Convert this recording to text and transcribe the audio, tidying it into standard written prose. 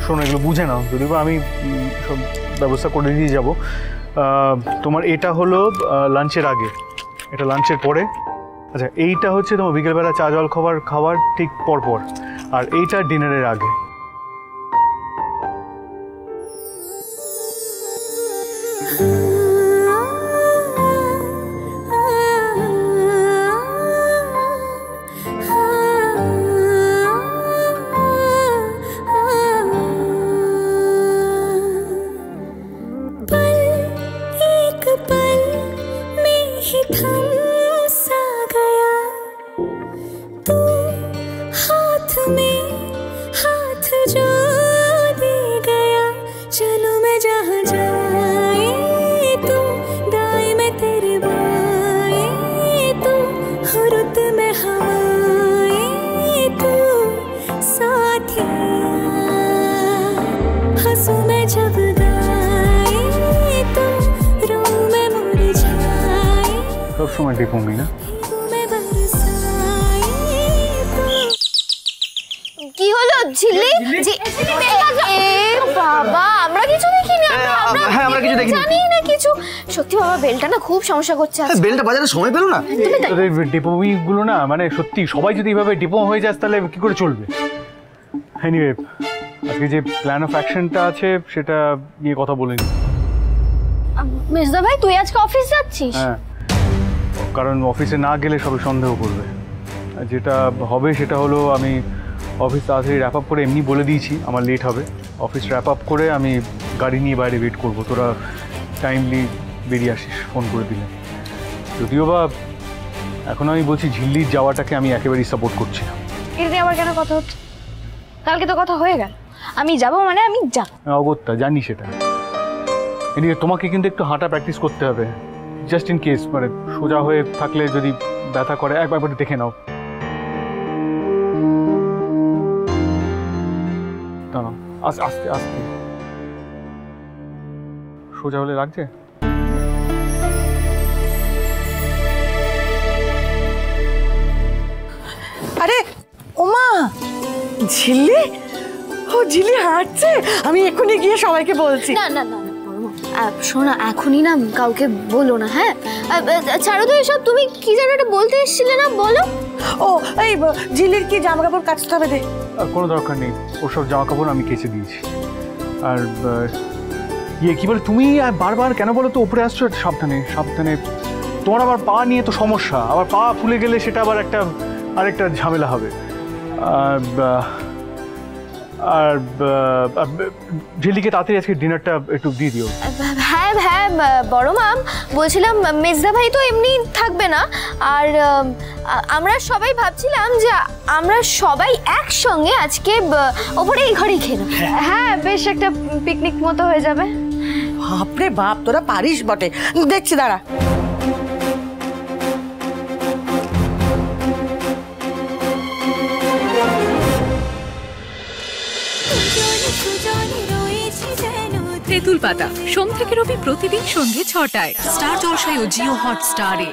শোনো এগুলো বুঝে নাও, যদিও আমি সব ব্যবস্থা করে দিয়ে যাব। তোমার এটা হলো লাঞ্চের আগে, এটা লাঞ্চের পরে। আচ্ছা এইটা হচ্ছে তোমার বিকেলবেলা চা জল খাওয়ার ঠিক পরপর, আর এইটা ডিনারের আগে। সবসময় ডিপমি না? কি হলো ঝিল্লি? বাবা আমরা কিছু দেখিনি, আমরা কিছু দেখিনি, জানি না কিছু। সত্যি বাবা বেলটা না খুব সমস্যা করছে। বেলটা বাজারে সময় পেলো না। ডিপমি গুলো না মানে সত্যি সবাই যদি এইভাবে ডিপো হয়ে যায় তাহলে কি করে চলবে? এনিওয়ে আজকে যে প্ল্যান অফ অ্যাকশনটা আছে সেটা নিয়ে কথা বলিনি। মেজদা ভাই তুই আজকে অফিস যাচ্ছিস? হ্যাঁ, কারণ অফিসে না গেলে সবাই সন্দেহ করবে। যেটা হবে সেটা হলো আমি অফিস তাড়াতাড়ি র্যাপ আপ করে এমনি বলে দিয়েছি আমার লেট হবে। অফিস র্যাপ আপ করে আমি গাড়ি নিয়ে বাইরে ওয়েট করবো, তোরা টাইমলি বেরিয়ে আসিস ফোন করে দিলে। যদিও বা এখন আমি বলছি ঝিল্লির যাওয়াটাকে আমি একেবারেই সাপোর্ট করছি না। এটা নিয়ে আবার কেন কথা হচ্ছে? কালকে তো কথা হয়ে গেল, আমি যাব মানে আমি যাব। অগত্যা জানি সেটা। এদিকে তোমাকে কিন্তু একটু হাঁটা প্র্যাকটিস করতে হবে, জাস্ট ইন কেস, মানে সোজা হয়ে থাকলে যদি ব্যথা করে একবার দেখে নাও। আস্তে আস্তে আস্তে সোজা হলে লাগছে। আরে ওমা ঝিল্লি, ও ঝিল্লি হাঁটছে, আমি এক্ষুনি গিয়ে সবাইকে বলছি। না না না শোনা, এখনই না কাউকে বলো না। হ্যাঁ ছাড়ো তো এসব, তুমি কি যেন একটা বলতে এসেছিলে না, বলো। ও এই ঝিল্লির কি জামা কাপড় কাচতে হবে? দে। কোনো দরকার নেই, ওসব জামা কাপড় আমি কেচে দিয়েছি। আর কি বলে তুমি বারবার কেন বলো তো উপরে আসছো? সাবধানে সাবধানে, তোমার আবার পা নিয়ে তো সমস্যা, আবার পা ফুলে গেলে সেটা আবার আরেকটা ঝামেলা হবে। আর ঝিল্লিকে তাড়াতাড়ি আজকে ডিনারটা একটু দিয়ে দিও। হ্যাঁ হ্যাঁ বড় মাম, বলছিলাম মেজদা ভাই তো এমনি থাকবে না, আর আমরা সবাই ভাবছিলাম যে আমরা সবাই একসঙ্গে আজকে ওপরে এই ঘরেই খেয়ে নেব। হ্যাঁ বেশ একটা পিকনিক মতো হয়ে যাবে। বাপরে বাপ, তোরা পারিস বটে, দেখছি দাঁড়া। তেঁতুল পাতা সোম থেকে রবি প্রতিদিন সন্ধ্যে ৬টায় স্টার জলসায় ও জিও হটস্টারে।